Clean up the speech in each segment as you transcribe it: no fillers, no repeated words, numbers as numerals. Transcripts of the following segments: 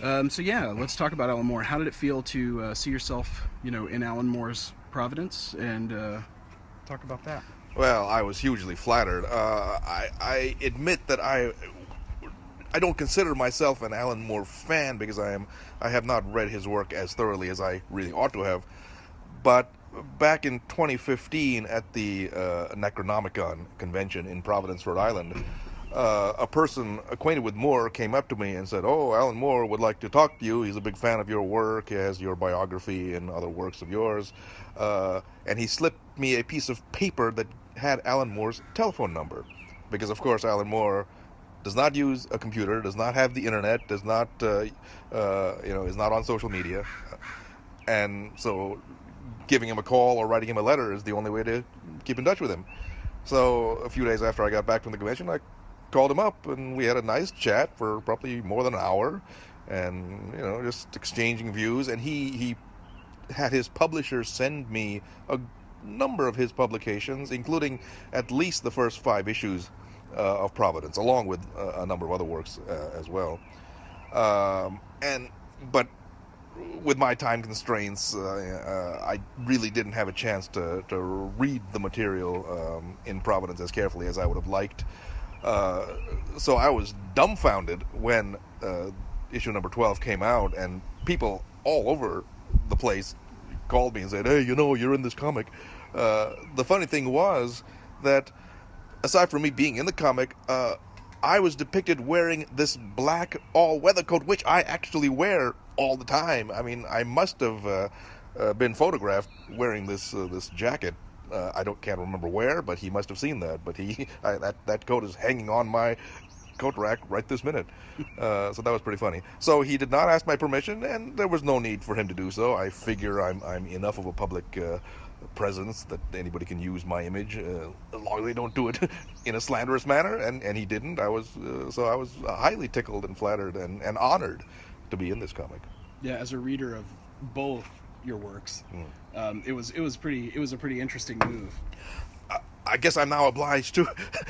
So yeah, let's talk about Alan Moore. How did it feel to see yourself, in Alan Moore's Providence, and talk about that? Well, I was hugely flattered. I admit that I don't consider myself an Alan Moore fan because I have not read his work as thoroughly as I really ought to have. But back in 2015 at the Necronomicon convention in Providence, Rhode Island, a person acquainted with Moore came up to me and said, "Oh, Alan Moore would like to talk to you. He's a big fan of your work. He has your biography and other works of yours." And he slipped me a piece of paper that had Alan Moore's telephone number. Because, of course, Alan Moore does not use a computer, does not have the internet, does not, is not on social media. And so giving him a call or writing him a letter is the only way to keep in touch with him. So a few days after I got back from the convention, I called him up and we had a nice chat for probably more than an hour, and just exchanging views. And he had his publisher send me a number of his publications, including at least the first 5 issues of Providence, along with a number of other works as well. But with my time constraints, I really didn't have a chance to read the material in Providence as carefully as I would have liked. So I was dumbfounded when issue number 12 came out, and people all over the place called me and said, "Hey, you're in this comic." The funny thing was that, aside from me being in the comic, I was depicted wearing this black all-weather coat, which I actually wear all the time. I mean, I must have been photographed wearing this jacket. Can't remember where, but he must have seen that. But that coat is hanging on my coat rack right this minute. So that was pretty funny. So he did not ask my permission, and there was no need for him to do so. I figure I'm enough of a public presence that anybody can use my image, as long as they don't do it in a slanderous manner. And he didn't. I was highly tickled and flattered and honored to be in this comic. Yeah, as a reader of both your works, it was a pretty interesting move. I guess I'm now obliged to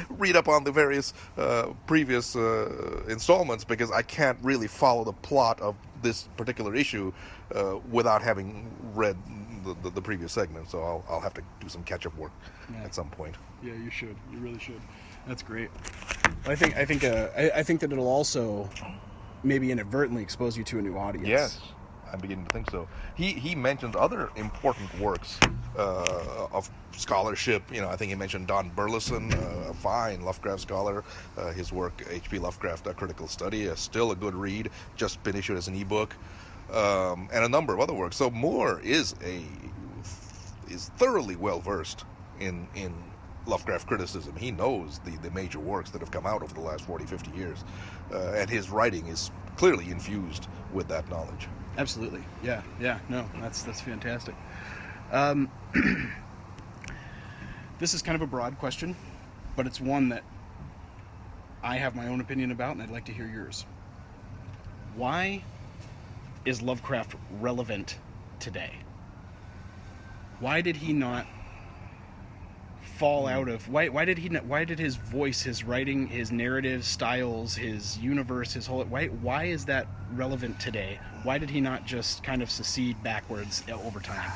read up on the various previous installments, because I can't really follow the plot of this particular issue without having read the previous segment. So I'll have to do some catch-up work at some point. Yeah, you should. You really should. That's great. I think that it'll also maybe inadvertently expose you to a new audience. Yes, I'm beginning to think so. He mentioned other important works of scholarship. I think he mentioned Don Burleson, a fine Lovecraft scholar. His work, H.P. Lovecraft, A Critical Study, is still a good read, just been issued as an ebook, and a number of other works. So Moore is thoroughly well versed in Lovecraft criticism. He knows the major works that have come out over the last 40, 50 years, and his writing is clearly infused with that knowledge. Absolutely. Yeah. No, that's fantastic. This is kind of a broad question, but it's one that I have my own opinion about, and I'd like to hear yours. Why is Lovecraft relevant today? Why did he not fall out of... Why did his voice, his writing, his narrative styles, his universe, his whole... Why is that relevant today? Why did he not just kind of secede backwards over time?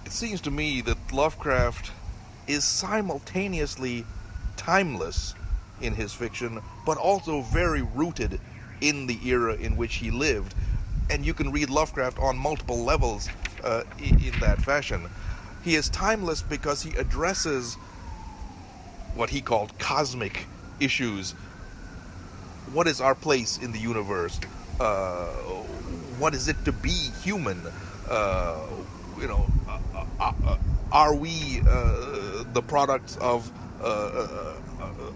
It seems to me that Lovecraft is simultaneously timeless in his fiction, but also very rooted in the era in which he lived. And you can read Lovecraft on multiple levels in that fashion. He is timeless because he addresses what he called cosmic issues. What is our place in the universe? What is it to be human? Are we the products of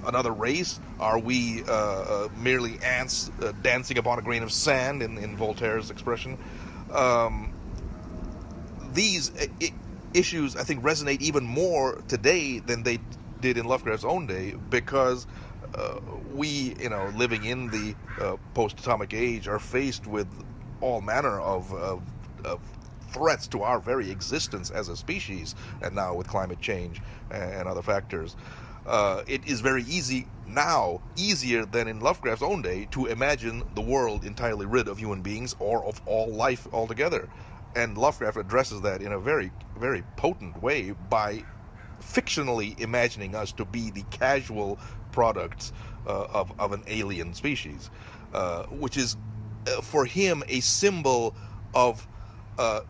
another race? Are we merely ants dancing upon a grain of sand, in Voltaire's expression? These issues, I think, resonate even more today than they did in Lovecraft's own day, because we, living in the post-atomic age, are faced with all manner of threats to our very existence as a species, and now with climate change and other factors. It is very easy now, easier than in Lovecraft's own day, to imagine the world entirely rid of human beings or of all life altogether. And Lovecraft addresses that in a very, very potent way by fictionally imagining us to be the casual products of an alien species, which is, for him, a symbol of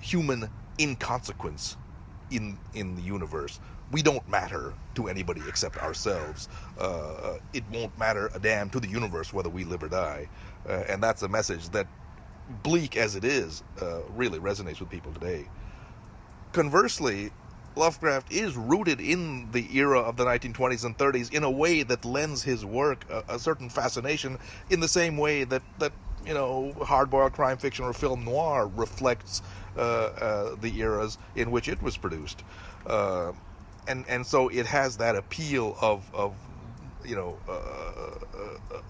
human inconsequence in the universe. We don't matter to anybody except ourselves. It won't matter a damn to the universe whether we live or die. And that's a message that, bleak as it is, really resonates with people today. Conversely, Lovecraft is rooted in the era of the 1920s and 30s in a way that lends his work a certain fascination, in the same way that hard-boiled crime fiction or film noir reflects the eras in which it was produced. And so it has that appeal of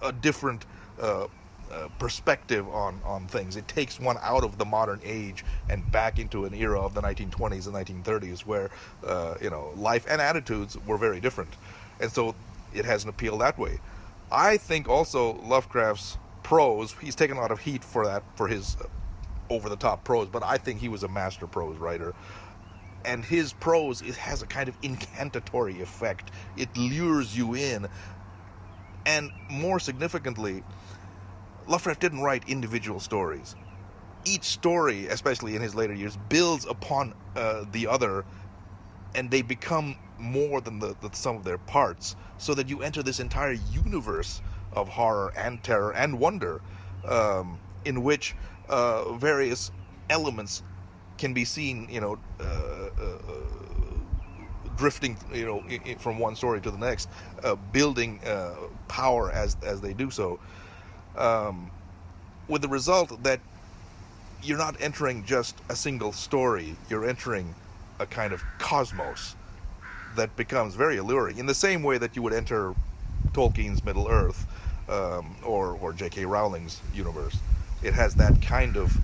a different perspective on things. It takes one out of the modern age and back into an era of the 1920s and 1930s where life and attitudes were very different, and so it has an appeal that way. I think also Lovecraft's prose, he's taken a lot of heat for that, for his over-the-top prose, but I think he was a master prose writer. And his prose, it has a kind of incantatory effect. It lures you in. And more significantly, Lovecraft didn't write individual stories. Each story, especially in his later years, builds upon the other, and they become more than the sum of their parts, so that you enter this entire universe of horror and terror and wonder, in which various elements can be seen, drifting, from one story to the next, building power as they do so, with the result that you're not entering just a single story, you're entering a kind of cosmos that becomes very alluring, in the same way that you would enter Tolkien's Middle-earth, or J.K. Rowling's universe. It has that kind of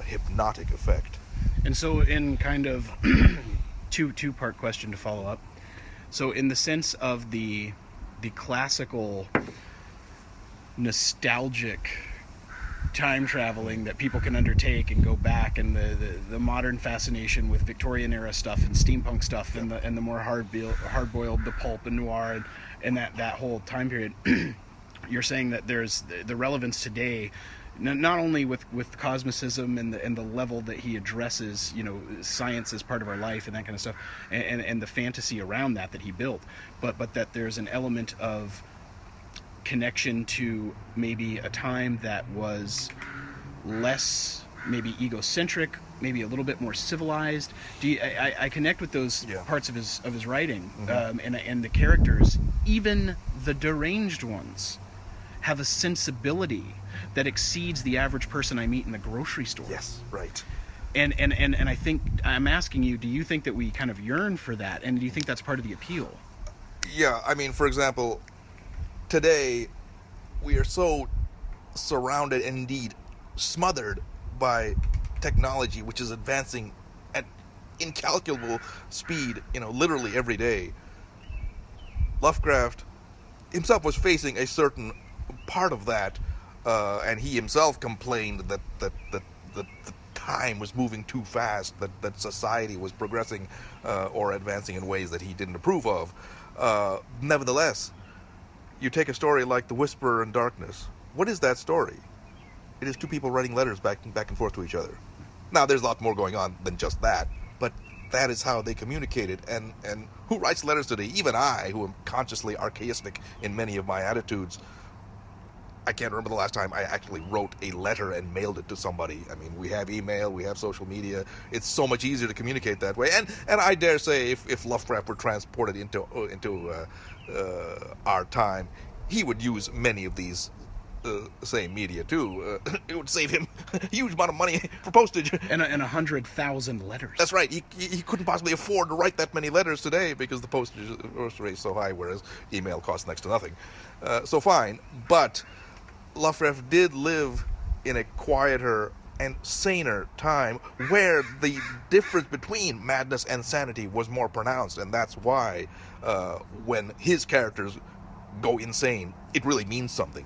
hypnotic effect. And so, in kind of two-part question to follow up. So, in the sense of the classical nostalgic time traveling that people can undertake and go back, and the modern fascination with Victorian era stuff and steampunk stuff, and the more hard-boiled, the pulp and noir, and that whole time period, you're saying that there's the relevance today, not only with cosmicism and the level that he addresses, science as part of our life and that kind of stuff, and the fantasy around that he built, but that there's an element of connection to maybe a time that was less maybe egocentric, maybe a little bit more civilized. I connect with those parts of his writing, and the characters, even the deranged ones, have a sensibility that exceeds the average person I meet in the grocery store. Yes, right. And I think, I'm asking you, do you think that we kind of yearn for that, and do you think that's part of the appeal? Yeah, I mean, for example, today we are so surrounded, indeed smothered, by technology, which is advancing at incalculable speed, literally every day. Lovecraft himself was facing a certain part of that, and he himself complained that the time was moving too fast, that society was progressing or advancing in ways that he didn't approve of. Nevertheless, you take a story like The Whisperer in Darkness. What is that story? It is two people writing letters back and forth to each other. Now, there's a lot more going on than just that, but that is how they communicated. And who writes letters today? Even I, who am consciously archaistic in many of my attitudes, I can't remember the last time I actually wrote a letter and mailed it to somebody. I mean, we have email, we have social media. It's so much easier to communicate that way. And I dare say, if Lovecraft were transported into our time, he would use many of these same media too. It would save him a huge amount of money for postage. And 100,000 letters. That's right. He couldn't possibly afford to write that many letters today because the postage rate is so high, whereas email costs next to nothing. So fine. But Lovecraft did live in a quieter and saner time where the difference between madness and sanity was more pronounced, and that's why when his characters go insane, it really means something.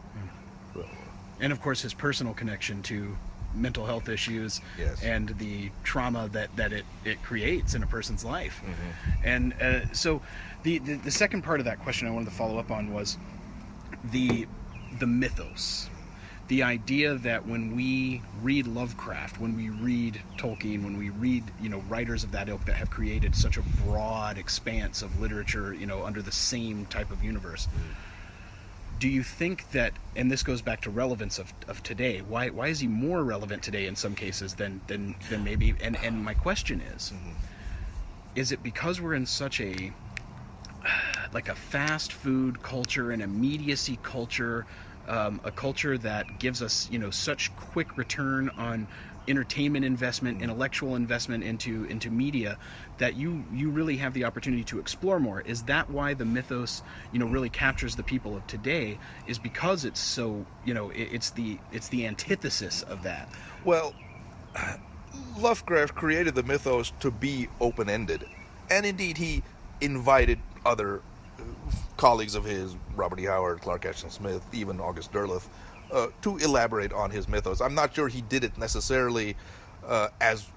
And of course, his personal connection to mental health issues, Yes. and the trauma that it creates in a person's life. And so the second part of that question I wanted to follow up on was the mythos. The idea that when we read Lovecraft, when we read Tolkien, when we read, writers of that ilk that have created such a broad expanse of literature, under the same type of universe, do you think that, and this goes back to relevance of today, why is he more relevant today in some cases than maybe, and my question is it because we're in such a fast food culture, an immediacy culture, a culture that gives us, such quick return on entertainment investment, intellectual investment into media, that you really have the opportunity to explore more? Is that why the mythos, really captures the people of today? Is because it's so, it's the antithesis of that? Well, Lovecraft created the mythos to be open-ended, and indeed he invited other colleagues of his, Robert E. Howard, Clark Ashton Smith, even August Derleth, to elaborate on his mythos. I'm not sure he did it necessarily as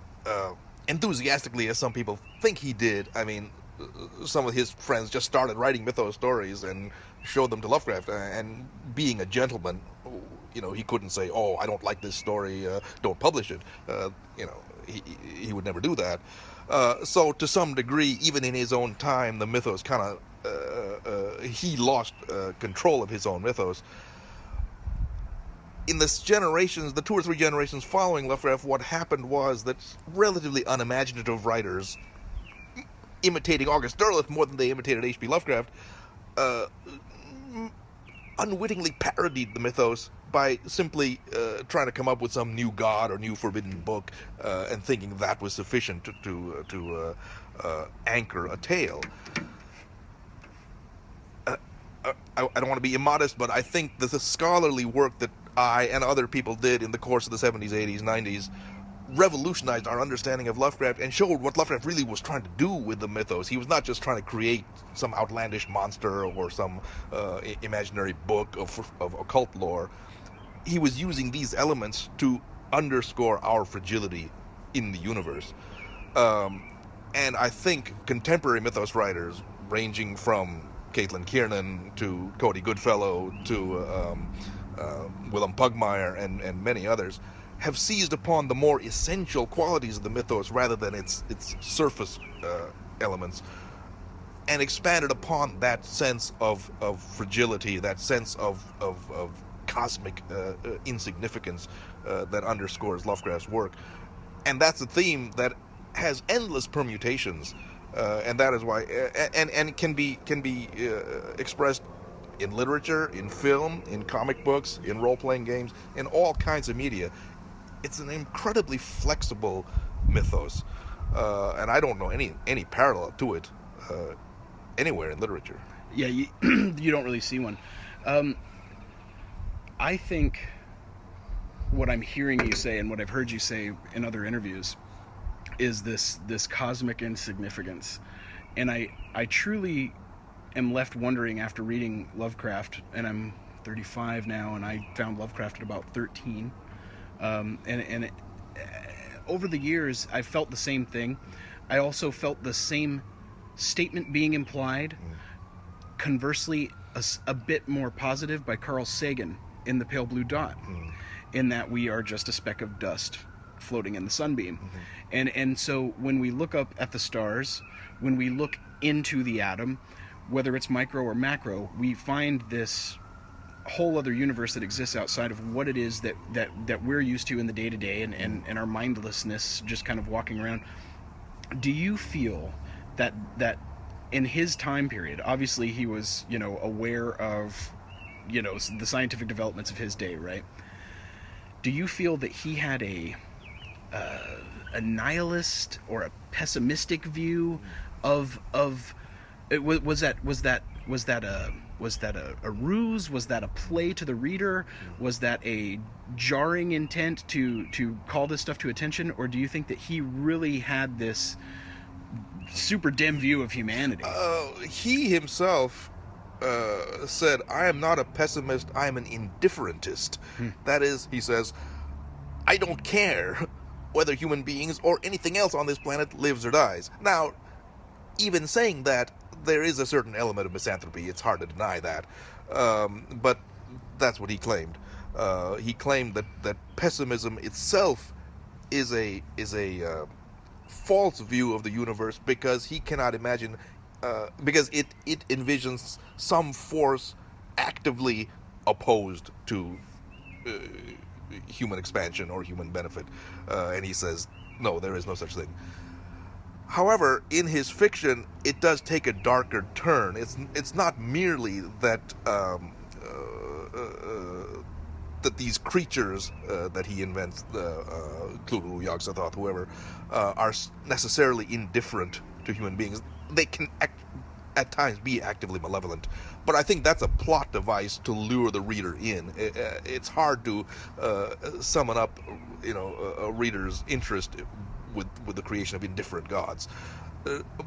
enthusiastically as some people think he did. I mean, some of his friends just started writing mythos stories and showed them to Lovecraft, and being a gentleman, he couldn't say, "Oh, I don't like this story, don't publish it." He would never do that. So to some degree, even in his own time, the mythos kind of he lost control of his own mythos. In the 2 or 3 generations following Lovecraft, what happened was that relatively unimaginative writers, imitating August Derleth more than they imitated H.P. Lovecraft, unwittingly parodied the mythos by simply trying to come up with some new god or new forbidden book, and thinking that was sufficient to anchor a tale. I don't want to be immodest, but I think that the scholarly work that I and other people did in the course of the 70s, 80s, 90s revolutionized our understanding of Lovecraft and showed what Lovecraft really was trying to do with the mythos. He was not just trying to create some outlandish monster or some imaginary book of occult lore. He was using these elements to underscore our fragility in the universe. And I think contemporary mythos writers, ranging from Caitlin Kiernan to Cody Goodfellow to Willem Pugmire and many others, have seized upon the more essential qualities of the mythos rather than its surface elements, and expanded upon that sense of fragility, that sense of cosmic insignificance that underscores Lovecraft's work. And that's a theme that has endless permutations, and that is why, and can be expressed in literature, in film, in comic books, in role-playing games, in all kinds of media. It's an incredibly flexible mythos, and I don't know any parallel to it anywhere in literature. Yeah, you don't really see one. I think what I'm hearing you say and what I've heard you say in other interviews is this cosmic insignificance, and I truly am left wondering after reading Lovecraft, and I'm 35 now, and I found Lovecraft at about 13, and over the years I've felt the same thing. I also felt the same statement being implied, conversely a bit more positive, by Carl Sagan in The Pale Blue Dot, in that we are just a speck of dust floating in the sunbeam. And so when we look up at the stars, when we look into the atom, whether it's micro or macro, we find this whole other universe that exists outside of what it is that we're used to in the day-to-day, and our mindlessness just kind of walking around. Do you feel that in his time period, obviously he was, aware of, the scientific developments of his day, right? Do you feel that he had a nihilist or a pessimistic view of it? Was that Was that a ruse? Was that a play to the reader? Was that a jarring intent to call this stuff to attention? Or do you think that he really had this super dim view of humanity? He himself said, I am not a pessimist, I am an indifferentist. That is, he says, I don't care whether human beings or anything else on this planet lives or dies. Now, even saying that, there is a certain element of misanthropy. It's hard to deny that. But that's what he claimed. He claimed that pessimism itself is a false view of the universe, because he cannot imagine, because it envisions some force actively opposed to human expansion or human benefit. And he says, no, there is no such thing. However, in his fiction, it does take a darker turn. It's not merely that that these creatures that he invents, Cthulhu, Yog-Sothoth, whoever, are necessarily indifferent to human beings. They can at times be actively malevolent, but I think that's a plot device to lure the reader in. It's hard to summon up, a reader's interest with the creation of indifferent gods.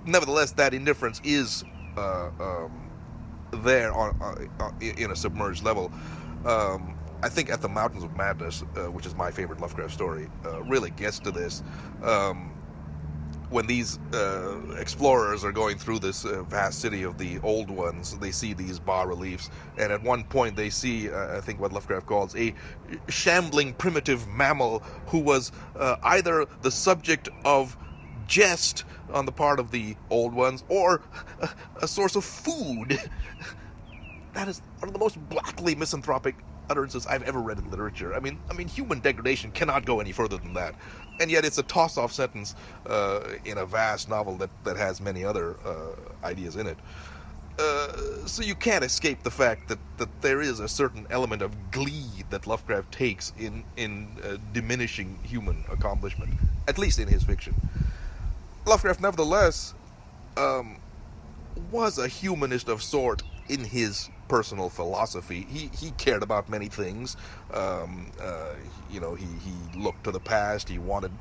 Nevertheless, that indifference is there in a submerged level. I think At the Mountains of Madness, which is my favorite Lovecraft story, really gets to this. When these explorers are going through this vast city of the Old Ones, they see these bas-reliefs, and at one point they see, I think what Lovecraft calls a shambling primitive mammal who was either the subject of jest on the part of the Old Ones or a source of food. That is one of the most blackly misanthropic utterances I've ever read in literature. I mean, human degradation cannot go any further than that, and yet it's a toss-off sentence in a vast novel that has many other ideas in it. So you can't escape the fact that there is a certain element of glee that Lovecraft takes in diminishing human accomplishment, at least in his fiction. Lovecraft, nevertheless, was a humanist of sort in his personal philosophy. He cared about many things. He looked to the past. He wanted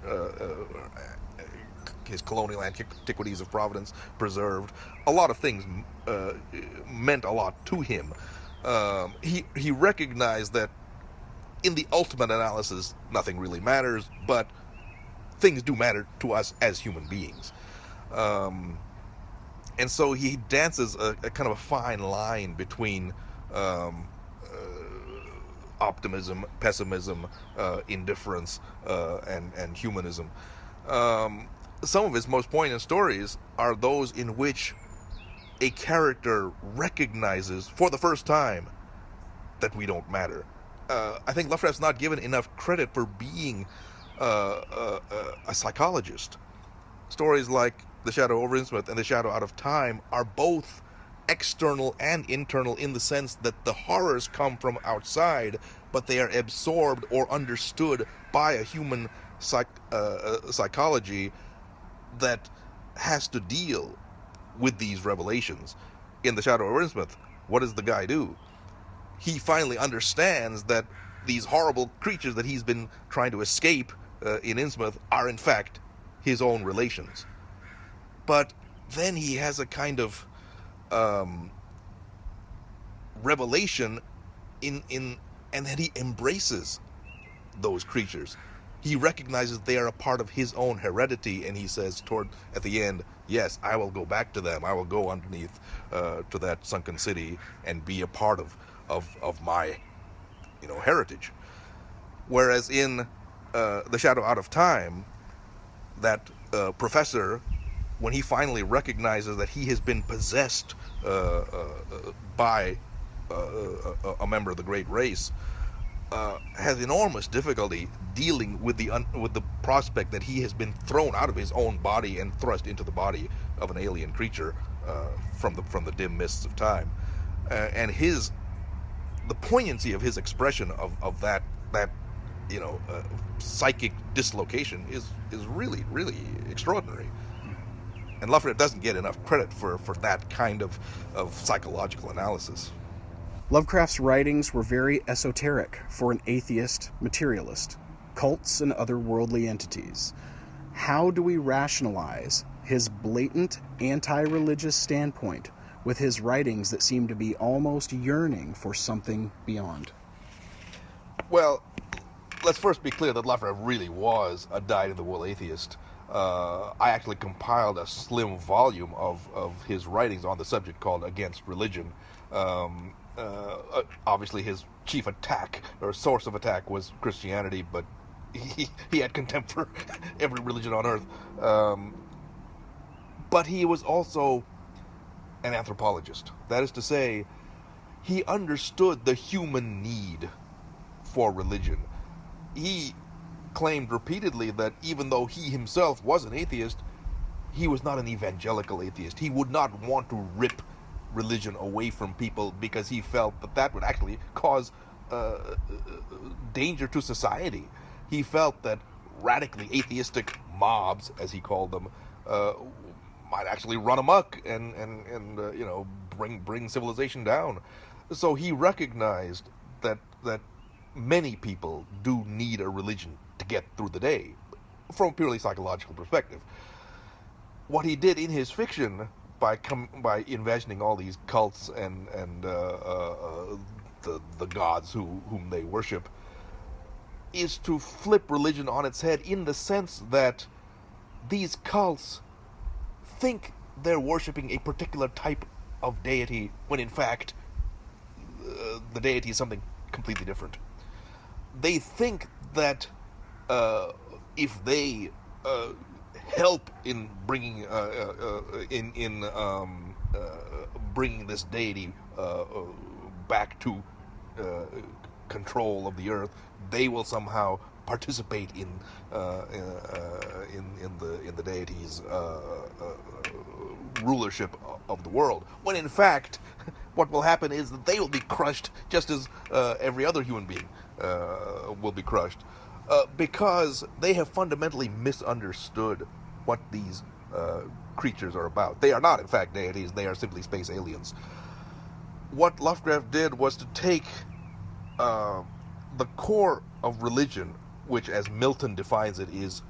his colonial antiquities of Providence preserved. A lot of things meant a lot to him. He recognized that in the ultimate analysis, nothing really matters, but things do matter to us as human beings. And so he dances a kind of a fine line between optimism, pessimism, indifference, and humanism. Some of his most poignant stories are those in which a character recognizes for the first time that we don't matter. I think Lovecraft's not given enough credit for being a psychologist. Stories like The Shadow over Innsmouth and The Shadow Out of Time are both external and internal in the sense that the horrors come from outside, but they are absorbed or understood by a human psychology that has to deal with these revelations. In The Shadow over Innsmouth, what does the guy do? He finally understands that these horrible creatures that he's been trying to escape in Innsmouth are in fact his own relations. But then he has a kind of revelation and then he embraces those creatures. He recognizes they are a part of his own heredity, and he says at the end, yes, I will go back to them. I will go underneath to that sunken city and be a part of my heritage. Whereas in The Shadow Out of Time, that professor, when he finally recognizes that he has been possessed by a member of the great race, has enormous difficulty dealing with the prospect that he has been thrown out of his own body and thrust into the body of an alien creature from the dim mists of time, and the poignancy of his expression of that psychic dislocation is really, really extraordinary. And Lovecraft doesn't get enough credit for that kind of psychological analysis. Lovecraft's writings were very esoteric for an atheist materialist, cults and other worldly entities. How do we rationalize his blatant anti-religious standpoint with his writings that seem to be almost yearning for something beyond? Well, let's first be clear that Lovecraft really was a dyed-in-the-wool atheist. I actually compiled a slim volume of his writings on the subject called Against Religion. Obviously, his chief attack, or source of attack, was Christianity, but he had contempt for every religion on earth. But he was also an anthropologist. That is to say, he understood the human need for religion. He claimed repeatedly that even though he himself was an atheist, he was not an evangelical atheist. He would not want to rip religion away from people because he felt that that would actually cause danger to society. He felt that radically atheistic mobs, as he called them, might actually run amok and bring civilization down. So he recognized that many people do need a religion to get through the day, from a purely psychological perspective. What he did in his fiction, by envisioning all these cults and the gods whom they worship, is to flip religion on its head, in the sense that these cults think they're worshiping a particular type of deity, when in fact the deity is something completely different. They think that if they help in bringing bringing this deity back to control of the earth, they will somehow participate in the deity's rulership of the world. When in fact, what will happen is that they will be crushed just as every other human being will be crushed, because they have fundamentally misunderstood what these creatures are about. They are not, in fact, deities. They are simply space aliens. What Lovecraft did was to take the core of religion, which, as Milton defines it, is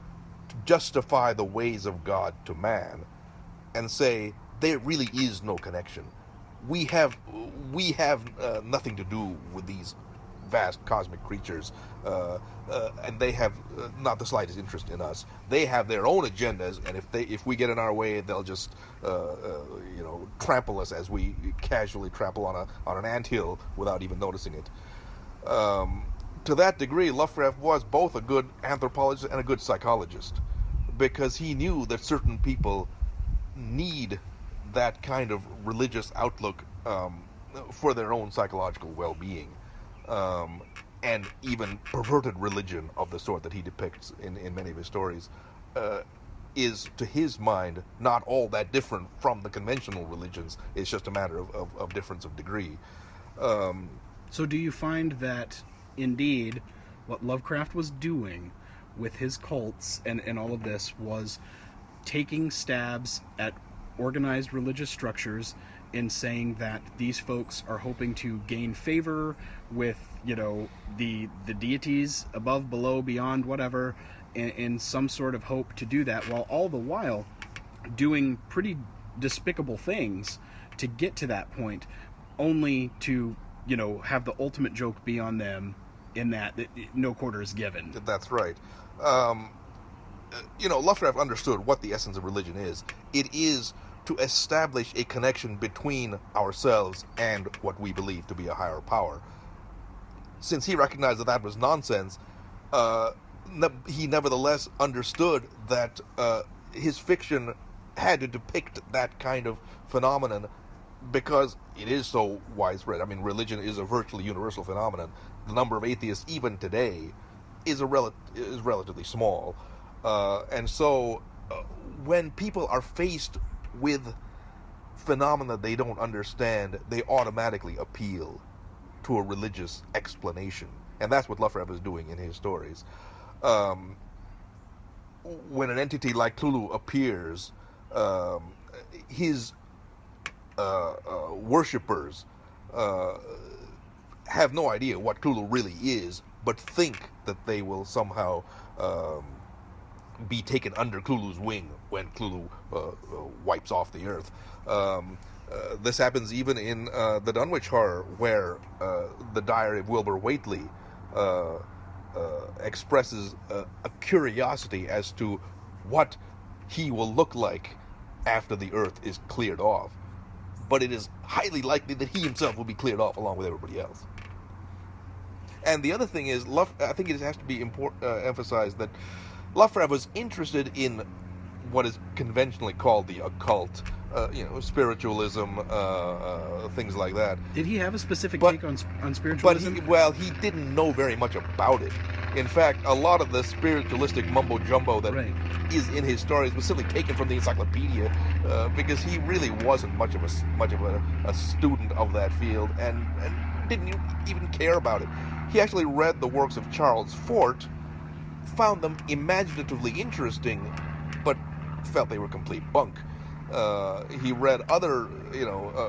to justify the ways of God to man, and say there really is no connection. We have nothing to do with these vast cosmic creatures, and they have not the slightest interest in us. They have their own agendas, and if we get in our way, they'll just trample us as we casually trample on an anthill without even noticing it. To that degree, Lovecraft was both a good anthropologist and a good psychologist, because he knew that certain people need that kind of religious outlook for their own psychological well-being. And even perverted religion of the sort that he depicts in many of his stories is, to his mind, not all that different from the conventional religions. It's just a matter of difference of degree. So do you find that, indeed, what Lovecraft was doing with his cults and all of this was taking stabs at organized religious structures in saying that these folks are hoping to gain favor with, the deities above, below, beyond, whatever, in some sort of hope to do that, while all the while doing pretty despicable things to get to that point, only to, have the ultimate joke be on them in that no quarter is given. That's right. Lovecraft understood what the essence of religion is. It is to establish a connection between ourselves and what we believe to be a higher power. Since he recognized that was nonsense, he nevertheless understood that his fiction had to depict that kind of phenomenon, because it is so widespread. I mean, religion is a virtually universal phenomenon. The number of atheists, even today, is relatively small. And so, when people are faced with phenomena they don't understand, they automatically appeal to a religious explanation. And that's what Lovecraft is doing in his stories. When an entity like Cthulhu appears, his worshippers have no idea what Cthulhu really is, but think that they will somehow be taken under Cthulhu's wing when Cthulhu wipes off the earth. This happens even in the Dunwich Horror, where the diary of Wilbur Whately expresses a curiosity as to what he will look like after the earth is cleared off. But it is highly likely that he himself will be cleared off along with everybody else. And the other thing is, I think it has to be emphasized that Lovecraft was interested in what is conventionally called the occult, spiritualism, things like that. Did he have a specific take on spiritualism? But he didn't know very much about it. In fact, a lot of the spiritualistic mumbo jumbo that is in his stories was simply taken from the encyclopedia, because he really wasn't much of a student of that field, and didn't even care about it. He actually read the works of Charles Fort, found them imaginatively interesting, but felt they were complete bunk. He read other,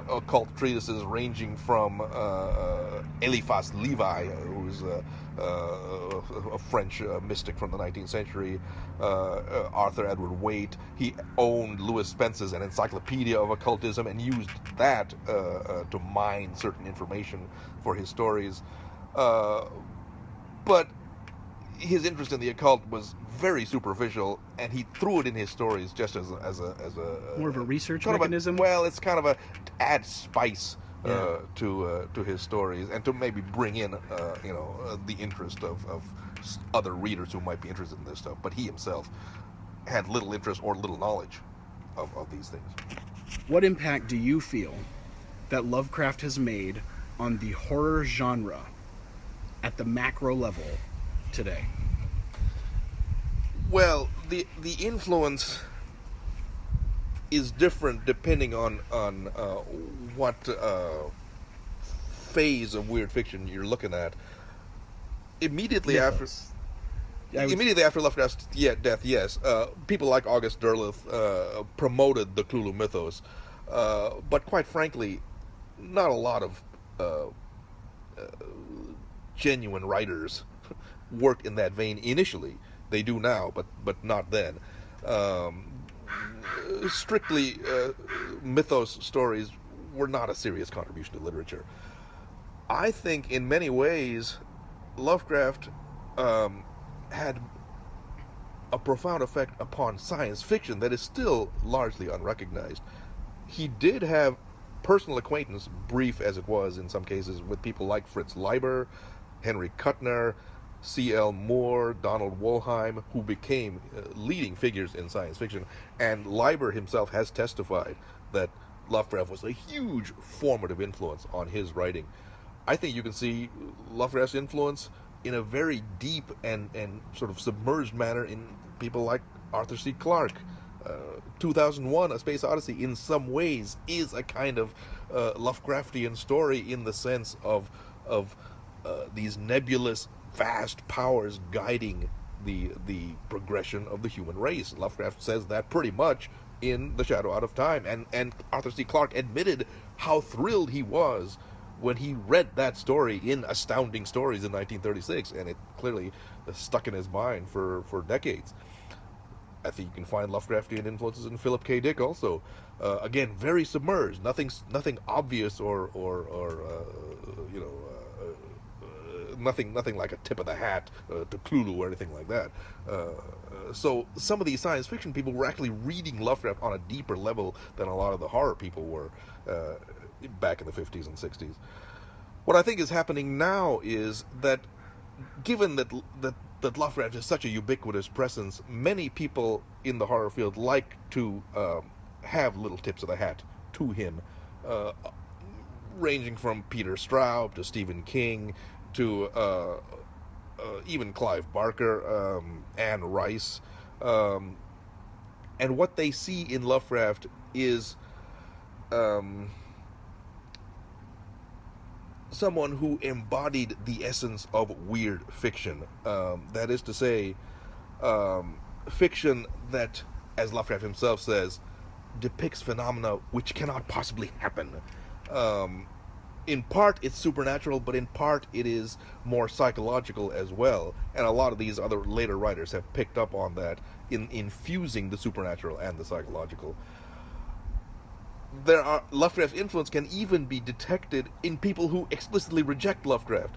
occult treatises ranging from Eliphas Levi, who's a French mystic from the 19th century, Arthur Edward Waite. He owned Louis Spence's An Encyclopedia of Occultism and used that to mine certain information for his stories. But his interest in the occult was very superficial, and he threw it in his stories just as a more of a research mechanism. It's kind of to add spice to his stories, and to maybe bring in the interest of other readers who might be interested in this stuff. But he himself had little interest or little knowledge of these things. What impact do you feel that Lovecraft has made on the horror genre at the macro level today? Well, the influence is different depending on what phase of weird fiction you're looking at. Immediately after Lovecraft's death, yes, people like August Derleth promoted the Cthulhu mythos, but quite frankly, not a lot of genuine writers worked in that vein initially. They do now, but not then. Strictly mythos stories were not a serious contribution to literature. I think in many ways Lovecraft had a profound effect upon science fiction that is still largely unrecognized. He did have personal acquaintance, brief as it was in some cases, with people like Fritz Leiber, Henry Kuttner, C.L. Moore, Donald Wollheim, who became leading figures in science fiction. And Leiber himself has testified that Lovecraft was a huge formative influence on his writing. I think you can see Lovecraft's influence in a very deep and sort of submerged manner in people like Arthur C. Clarke. 2001: A Space Odyssey in some ways is a kind of Lovecraftian story in the sense of these nebulous vast powers guiding the progression of the human race. Lovecraft says that pretty much in The Shadow Out of Time, and Arthur C. Clarke admitted how thrilled he was when he read that story in Astounding Stories in 1936, and it clearly stuck in his mind for decades. I think you can find Lovecraftian influences in Philip K. Dick also. Again, very submerged, nothing obvious or nothing like a tip of the hat to Cthulhu or anything like that. So some of these science fiction people were actually reading Lovecraft on a deeper level than a lot of the horror people were back in the 50s and 60s. What I think is happening now is that, given that Lovecraft is such a ubiquitous presence, many people in the horror field like to have little tips of the hat to him, ranging from Peter Straub to Stephen King to even Clive Barker, Anne Rice. And what they see in Lovecraft is someone who embodied the essence of weird fiction. That is to say, fiction that, as Lovecraft himself says, depicts phenomena which cannot possibly happen. in part it's supernatural, but in part it is more psychological as well. And a lot of these other later writers have picked up on that in infusing the supernatural and the psychological. Lovecraft's influence can even be detected in people who explicitly reject Lovecraft.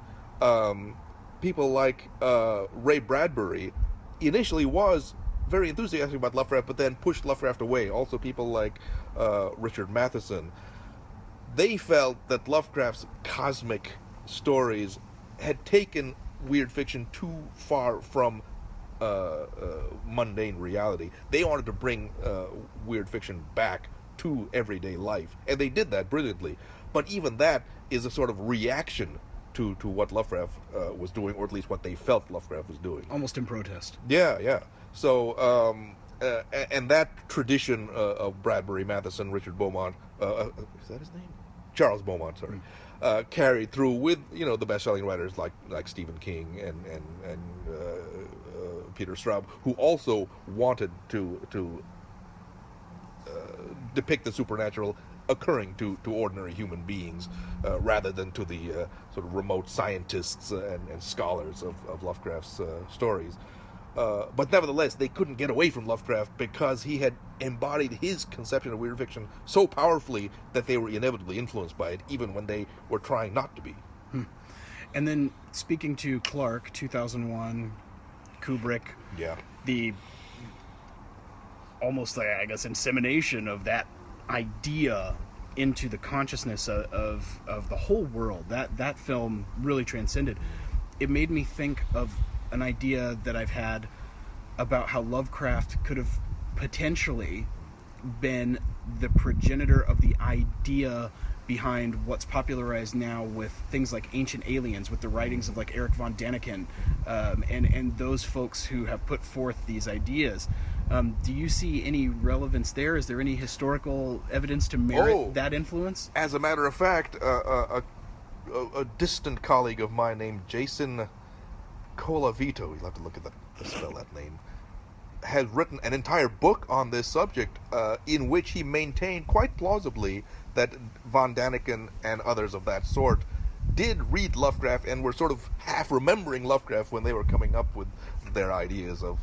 People like Ray Bradbury initially was very enthusiastic about Lovecraft, but then pushed Lovecraft away. Also, people like Richard Matheson. They felt that Lovecraft's cosmic stories had taken weird fiction too far from mundane reality. They wanted to bring weird fiction back to everyday life, and they did that brilliantly. But even that is a sort of reaction to what Lovecraft was doing, or at least what they felt Lovecraft was doing. Almost in protest. Yeah. So, and that tradition of Bradbury, Matheson, Richard Beaumont, is that his name? Charles Beaumont, sorry, carried through with the best-selling writers like Stephen King and Peter Straub, who also wanted to depict the supernatural occurring to ordinary human beings, rather than to the sort of remote scientists and scholars of Lovecraft's stories. But nevertheless, they couldn't get away from Lovecraft because he had embodied his conception of weird fiction so powerfully that they were inevitably influenced by it, even when they were trying not to be. And then, speaking to Clarke, 2001, Kubrick, the almost, I guess, insemination of that idea into the consciousness of the whole world. That film really transcended. It made me think of an idea that I've had about how Lovecraft could have potentially been the progenitor of the idea behind what's popularized now with things like Ancient Aliens, with the writings of like Eric von Daniken, and those folks who have put forth these ideas. Do you see any relevance there? Is there any historical evidence to merit that influence? As a matter of fact, a distant colleague of mine named Jason Colavito, you'll have to look at to spell that name, has written an entire book on this subject, in which he maintained quite plausibly that von Daniken and others of that sort did read Lovecraft and were sort of half remembering Lovecraft when they were coming up with their ideas of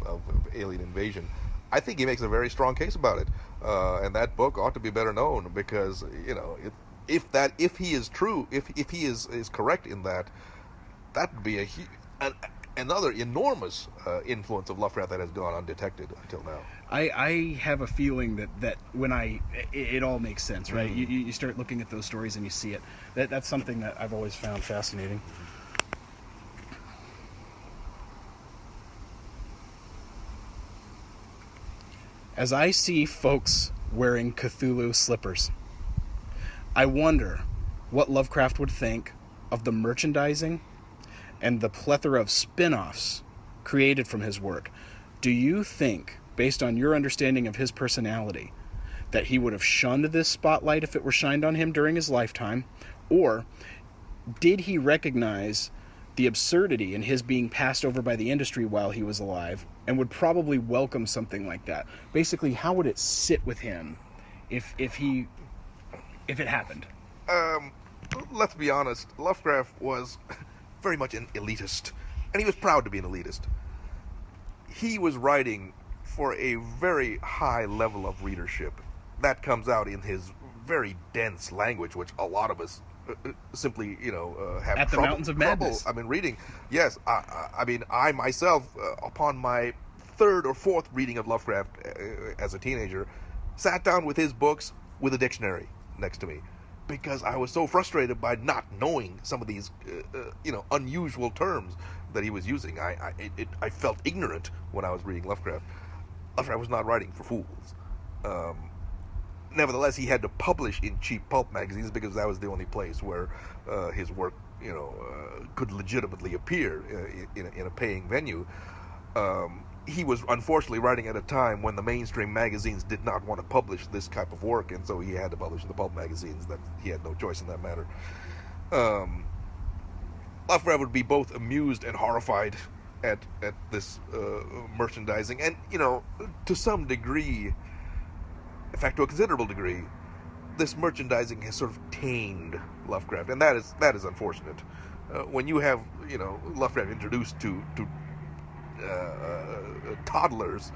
alien invasion. I think he makes a very strong case about it, and that book ought to be better known, because if he is true, if he is correct in that would be another enormous influence of Lovecraft that has gone undetected until now. I have a feeling that when it all makes sense, right? You start looking at those stories and you see it. That's something that I've always found fascinating. As I see folks wearing Cthulhu slippers, I wonder what Lovecraft would think of the merchandising and the plethora of spin-offs created from his work. Do you think, based on your understanding of his personality, that he would have shunned this spotlight if it were shined on him during his lifetime? Or did he recognize the absurdity in his being passed over by the industry while he was alive, and would probably welcome something like that? Basically, how would it sit with him if it happened? Let's be honest, Lovecraft was very much an elitist, and he was proud to be an elitist. He was writing for a very high level of readership. That comes out in his very dense language, which a lot of us simply, have At the trouble, Mountains of Madness. Reading. Yes, I myself, upon my third or fourth reading of Lovecraft as a teenager, sat down with his books with a dictionary next to me, because I was so frustrated by not knowing some of these, unusual terms that he was using. I felt ignorant when I was reading Lovecraft. Lovecraft was not writing for fools. Nevertheless, he had to publish in cheap pulp magazines because that was the only place where his work, could legitimately appear in a paying venue. He was unfortunately writing at a time when the mainstream magazines did not want to publish this type of work, and so he had to publish in the pulp magazines. That he had no choice in that matter. Lovecraft would be both amused and horrified at this merchandising, and to some degree, in fact, to a considerable degree, this merchandising has sort of tamed Lovecraft, and that is unfortunate. When you have Lovecraft introduced to toddlers,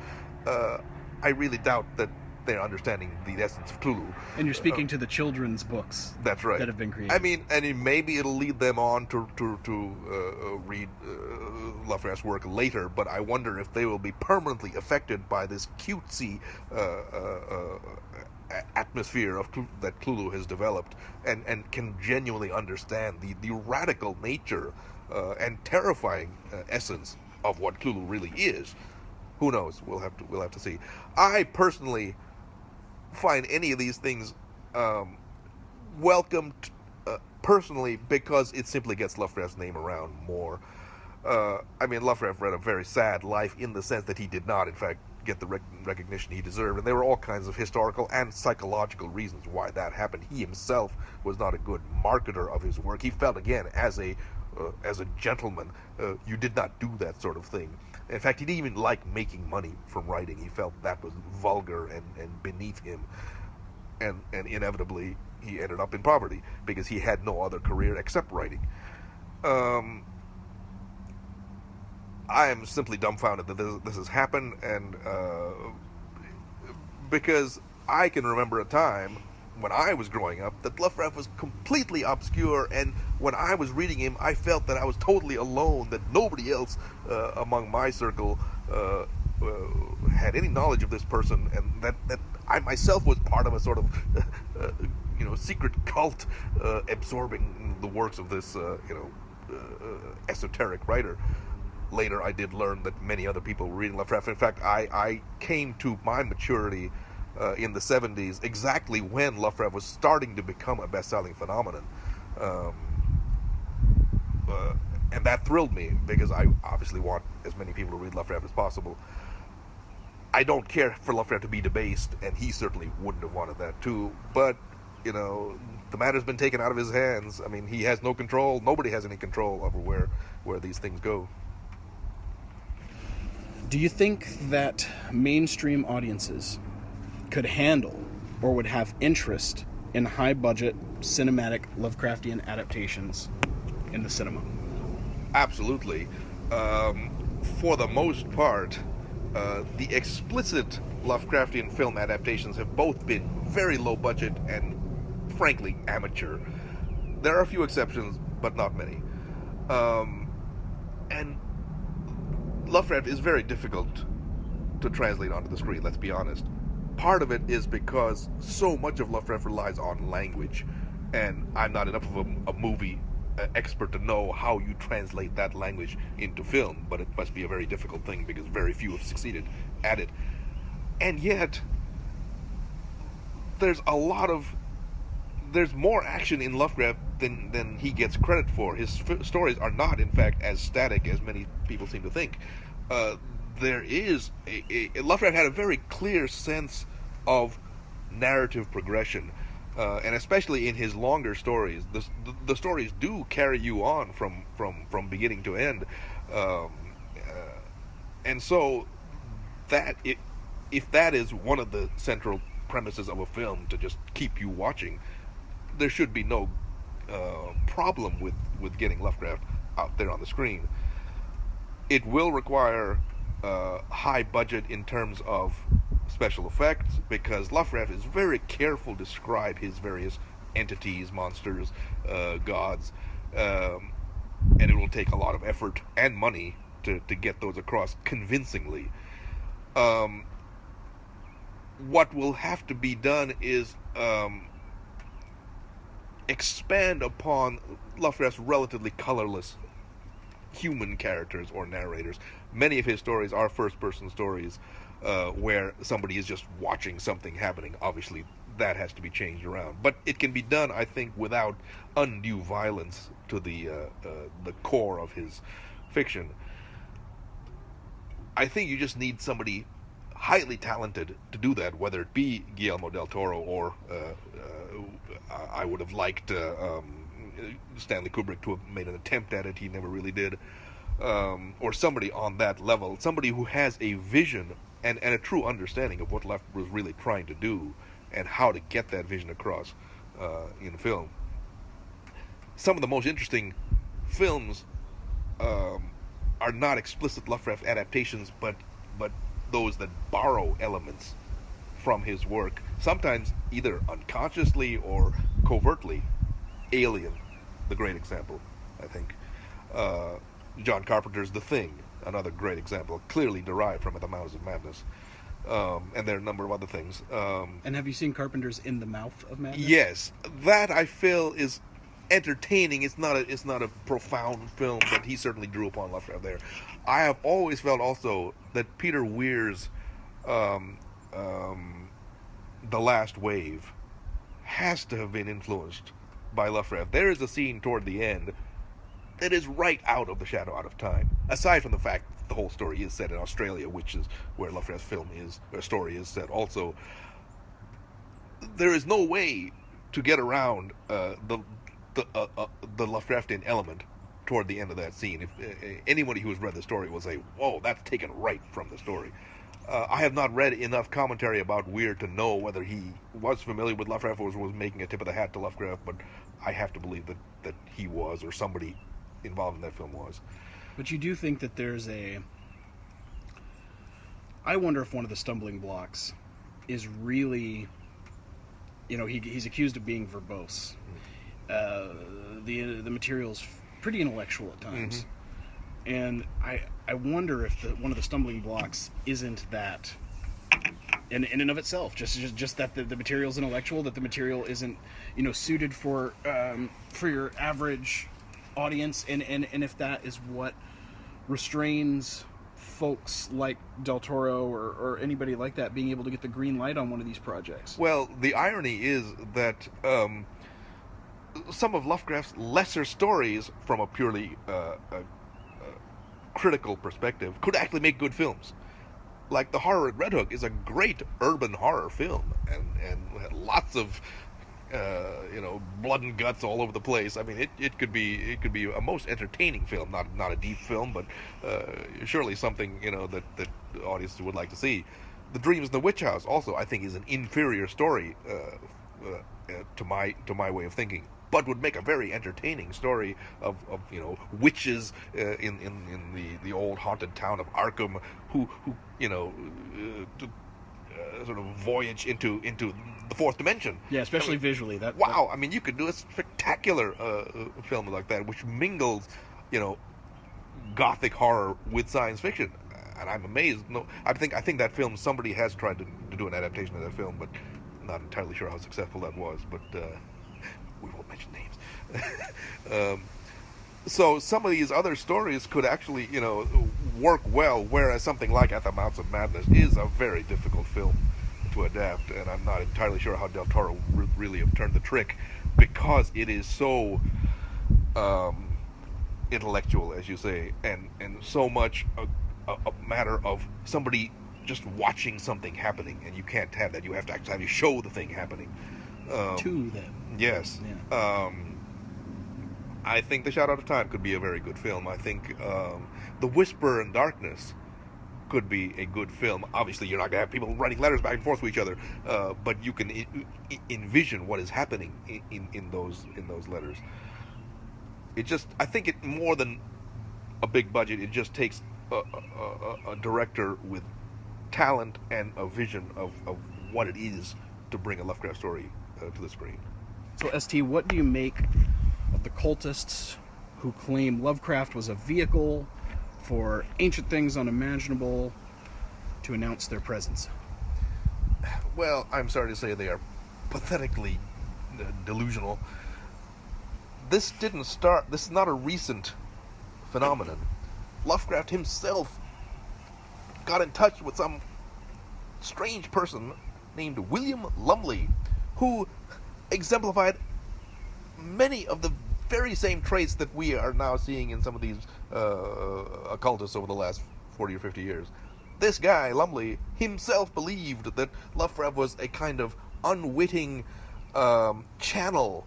I really doubt that they're understanding the essence of Cthulhu. And you're speaking to the children's books. That's right. That have been created. I mean, maybe it'll lead them on to read Lovecraft's work later, but I wonder if they will be permanently affected by this cutesy atmosphere that Cthulhu has developed, and can genuinely understand the radical nature and terrifying essence of what Cthulhu really is. Who knows? We'll have to see. I personally find any of these things welcomed personally, because it simply gets Lovecraft's name around more. I mean, Lovecraft led a very sad life in the sense that he did not, in fact, get the recognition he deserved, and there were all kinds of historical and psychological reasons why that happened. He himself was not a good marketer of his work. He felt, again, as a gentleman, you did not do that sort of thing. In fact, he didn't even like making money from writing. He felt that was vulgar and beneath him. And inevitably, he ended up in poverty because he had no other career except writing. I am simply dumbfounded that this has happened, and because I can remember a time when I was growing up that Lovecraft was completely obscure, and when I was reading him, I felt that I was totally alone, that nobody else among my circle had any knowledge of this person, and that I myself was part of a sort of secret cult absorbing the works of this esoteric writer. Later, I did learn that many other people were reading Lovecraft. In fact, I came to my maturity in the 70s, exactly when Lovecraft was starting to become a best-selling phenomenon. And that thrilled me, because I obviously want as many people to read Lovecraft as possible. I don't care for Lovecraft to be debased, and he certainly wouldn't have wanted that too, but, the matter's been taken out of his hands. I mean, he has no control. Nobody has any control over where these things go. Do you think that mainstream audiences could handle or would have interest in high-budget cinematic Lovecraftian adaptations in the cinema? Absolutely. For the most part, the explicit Lovecraftian film adaptations have both been very low budget and, frankly, amateur. There are a few exceptions, but not many. And Lovecraft is very difficult to translate onto the screen, let's be honest. Part of it is because so much of Lovecraft relies on language, and I'm not enough of a movie expert to know how you translate that language into film, but it must be a very difficult thing because very few have succeeded at it. And yet, there's more action in Lovecraft than he gets credit for. His stories are not, in fact, as static as many people seem to think. Lovecraft had a very clear sense of narrative progression, and especially in his longer stories, the stories do carry you on from beginning to end, and so that if that is one of the central premises of a film, to just keep you watching, there should be no problem with getting Lovecraft out there on the screen. It will require high budget in terms of special effects, because Lovecraft is very careful to describe his various entities, monsters, gods, and it will take a lot of effort and money to get those across convincingly. What will have to be done is expand upon Lovecraft's relatively colorless human characters or narrators. Many of his stories are first-person stories where somebody is just watching something happening. Obviously, that has to be changed around. But it can be done, I think, without undue violence to the core of his fiction. I think you just need somebody highly talented to do that, whether it be Guillermo del Toro or I would have liked Stanley Kubrick to have made an attempt at it. He never really did. Or somebody on that level, somebody who has a vision and a true understanding of what Lovecraft was really trying to do, and how to get that vision across in film. Some of the most interesting films are not explicit Lovecraft adaptations, but those that borrow elements from his work, sometimes either unconsciously or covertly. Alien, the great example, I think. John Carpenter's The Thing, another great example, clearly derived from The Mountains of Madness. And there are a number of other things. And have you seen Carpenter's In the Mouth of Madness? Yes, that I feel is entertaining. It's not a profound film, but he certainly drew upon Lovecraft there. I have always felt also that Peter Weir's The Last Wave has to have been influenced by Lovecraft. There is a scene toward the end that is right out of The Shadow Out of Time. Aside from the fact that the whole story is set in Australia, which is where Lovecraft's story is set also, there is no way to get around the Lovecraftian element toward the end of that scene. If anybody who has read the story will say, "Whoa, that's taken right from the story." I have not read enough commentary about Weir to know whether he was familiar with Lovecraft or was making a tip of the hat to Lovecraft, but I have to believe that he was, or somebody involved in that film was. But you do think that there's I wonder if one of the stumbling blocks is really, he's accused of being verbose. The material's pretty intellectual at times. Mm-hmm. And I wonder if one of the stumbling blocks isn't that in and of itself, just that the material's intellectual, that the material isn't suited for your average audience, and if that is what restrains folks like Del Toro or anybody like that being able to get the green light on one of these projects. Well, the irony is that some of Lovecraft's lesser stories, from a purely critical perspective, could actually make good films. Like The Horror at Red Hook is a great urban horror film, and lots of blood and guts all over the place. I mean, it could be a most entertaining film, not a deep film, but surely something that the audience would like to see. The Dreams in the Witch House also, I think, is an inferior story to my way of thinking, but would make a very entertaining story of witches in the old haunted town of Arkham who sort of voyage into the fourth dimension. Yeah, especially visually. Wow, I mean, you could do a spectacular film like that, which mingles, gothic horror with science fiction, and I'm amazed. No, I think that film, somebody has tried to do an adaptation of that film, but I'm not entirely sure how successful that was. But we won't mention names. So some of these other stories could actually, work well, whereas something like At the Mountains of Madness is a very difficult film to adapt, and I'm not entirely sure how Del Toro really have turned the trick, because it is so intellectual, as you say, and so much a matter of somebody just watching something happening, and you can't have that. You have to actually show the thing happening. To them. Yes. Yeah. I think The Shadow Out of Time could be a very good film. I think The Whisper in Darkness could be a good film. Obviously, you're not going to have people writing letters back and forth to each other, but you can envision what is happening in those letters. I think it, more than a big budget, it just takes a director with talent and a vision of what it is to bring a Lovecraft story to the screen. So, ST, what do you make of the cultists who claim Lovecraft was a vehicle for ancient things unimaginable to announce their presence? Well, I'm sorry to say they are pathetically delusional. This is not a recent phenomenon. Lovecraft himself got in touch with some strange person named William Lumley, who exemplified many of the very same traits that we are now seeing in some of these occultists over the last 40 or 50 years. This guy, Lumley, himself believed that Lovecraft was a kind of unwitting channel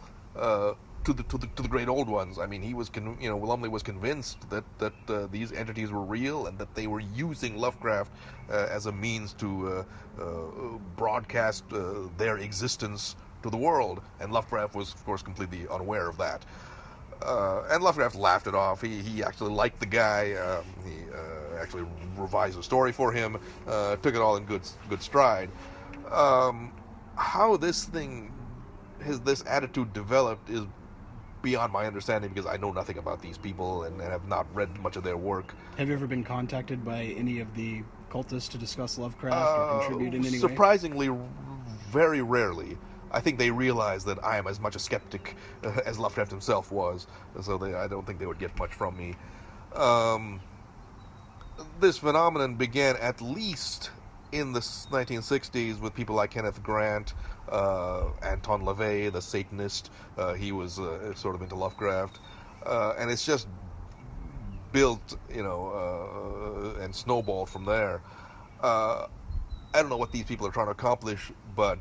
to the great old ones. I mean, he was Lumley was convinced that these entities were real and that they were using Lovecraft as a means to broadcast their existence to the world, and Lovecraft was, of course, completely unaware of that. And Lovecraft laughed it off. He actually liked the guy. He actually revised the story for him. Took it all in good stride. How this attitude developed is beyond my understanding, because I know nothing about these people and have not read much of their work. Have you ever been contacted by any of the cultists to discuss Lovecraft or contribute in any way? Surprisingly, very rarely. I think they realize that I am as much a skeptic as Lovecraft himself was, so I don't think they would get much from me. This phenomenon began at least in the 1960s with people like Kenneth Grant, Anton LaVey, the Satanist. He was sort of into Lovecraft, and it's just built, and snowballed from there. I don't know what these people are trying to accomplish, but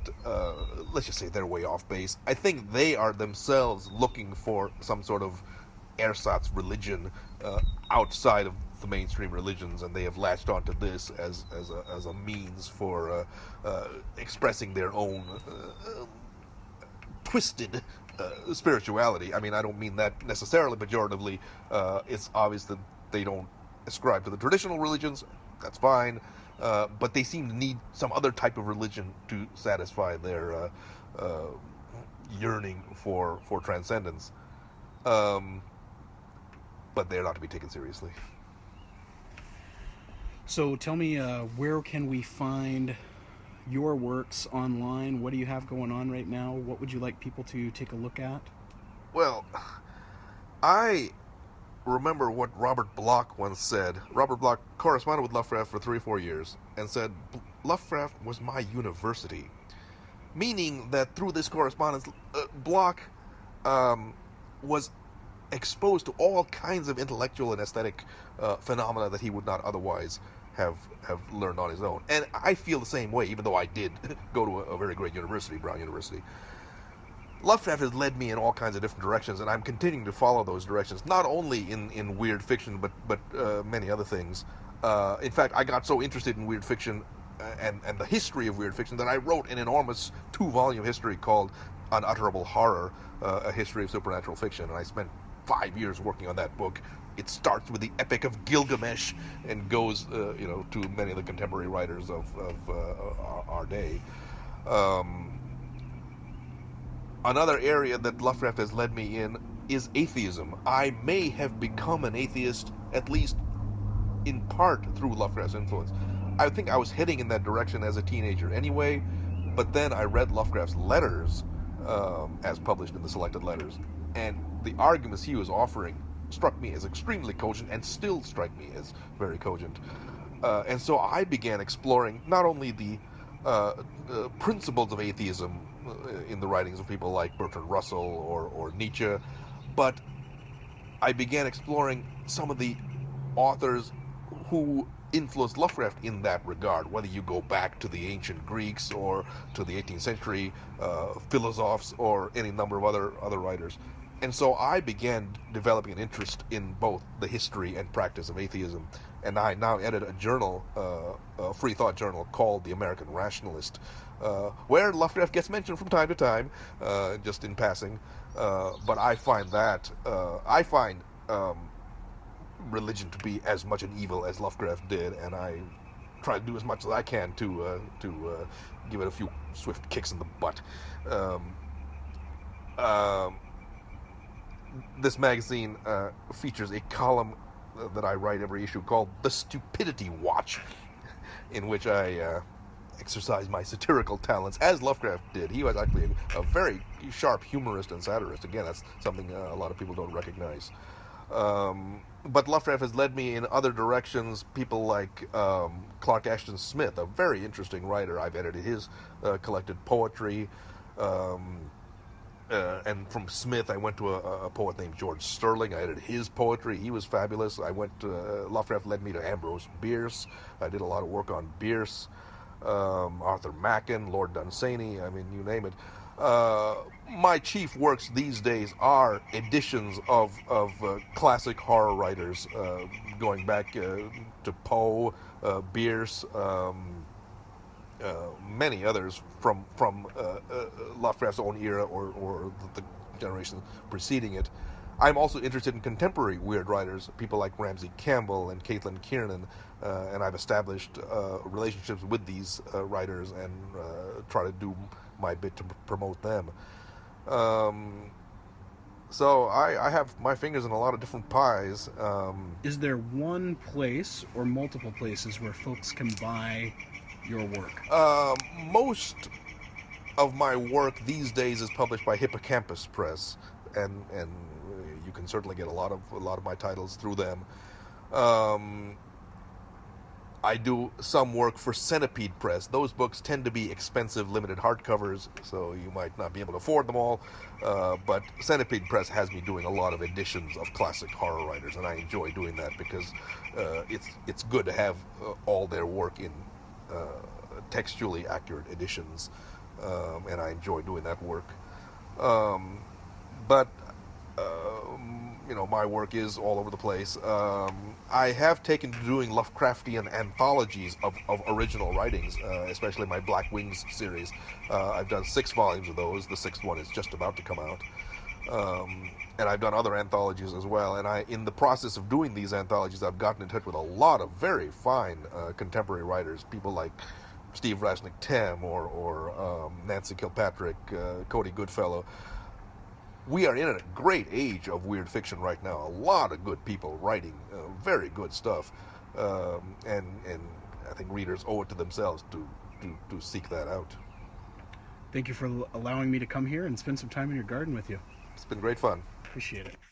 let's just say they're way off base. I think they are themselves looking for some sort of ersatz religion outside of the mainstream religions, and they have latched onto this as a means for expressing their own twisted spirituality. I mean, I don't mean that necessarily pejoratively. It's obvious that they don't ascribe to the traditional religions. That's fine. But they seem to need some other type of religion to satisfy their yearning for transcendence. But they're not to be taken seriously. So tell me, where can we find your works online? What do you have going on right now? What would you like people to take a look at? Well, I remember what Robert Bloch once said. Robert Bloch corresponded with Lovecraft for 3 or 4 years and said, Lovecraft was my university. Meaning that through this correspondence, Bloch was exposed to all kinds of intellectual and aesthetic phenomena that he would not otherwise have learned on his own. And I feel the same way, even though I did go to a very great university, Brown University. Lovecraft has led me in all kinds of different directions, and I'm continuing to follow those directions, not only in weird fiction, but many other things. In fact, I got so interested in weird fiction and the history of weird fiction that I wrote an enormous 2-volume history called Unutterable Horror, a history of supernatural fiction, and I spent 5 years working on that book. It starts with the Epic of Gilgamesh and goes, to many of the contemporary writers of our day. Another area that Lovecraft has led me in is atheism. I may have become an atheist, at least in part through Lovecraft's influence. I think I was heading in that direction as a teenager anyway, but then I read Lovecraft's letters, as published in the Selected Letters, and the arguments he was offering struck me as extremely cogent and still strike me as very cogent. And so I began exploring not only the principles of atheism in the writings of people like Bertrand Russell or Nietzsche, but I began exploring some of the authors who influenced Lovecraft in that regard, whether you go back to the ancient Greeks or to the 18th century philosophers or any number of other writers. And so I began developing an interest in both the history and practice of atheism, and I now edit a journal, a free thought journal called The American Rationalist, where Lovecraft gets mentioned from time to time, just in passing. But I find religion to be as much an evil as Lovecraft did, and I try to do as much as I can to give it a few swift kicks in the butt. This magazine features a column that I write every issue called The Stupidity Watch, in which I exercise my satirical talents, as Lovecraft did. He was actually a very sharp humorist and satirist. Again, that's something a lot of people don't recognize. But Lovecraft has led me in other directions. People like Clark Ashton Smith, a very interesting writer. I've edited his collected poetry. And from Smith, I went to a poet named George Sterling. I edited his poetry. He was fabulous. Lovecraft led me to Ambrose Bierce. I did a lot of work on Bierce. Arthur Machen, Lord Dunsany, I mean, you name it. My chief works these days are editions of classic horror writers, going back to Poe, Bierce, many others from Lovecraft's own era or the generation preceding it. I'm also interested in contemporary weird writers, people like Ramsey Campbell and Caitlin Kiernan, and I've established relationships with these writers and try to do my bit to promote them. So I have my fingers in a lot of different pies. Is there one place or multiple places where folks can buy your work? Most of my work these days is published by Hippocampus Press, and you can certainly get a lot of my titles through them. I do some work for Centipede Press. Those books tend to be expensive, limited hardcovers, so you might not be able to afford them all. But Centipede Press has me doing a lot of editions of classic horror writers, and I enjoy doing that because it's good to have all their work in textually accurate editions, and I enjoy doing that work. But my work is all over the place. I have taken to doing Lovecraftian anthologies of original writings, especially my Black Wings series. I've done 6 volumes of those. The 6th one is just about to come out. And I've done other anthologies as well. And in the process of doing these anthologies, I've gotten in touch with a lot of very fine contemporary writers, people like Steve Rasnick-Tem or Nancy Kilpatrick, Cody Goodfellow. We are in a great age of weird fiction right now. A lot of good people writing very good stuff, and I think readers owe it to themselves to seek that out. Thank you for allowing me to come here and spend some time in your garden with you. It's been great fun. Appreciate it.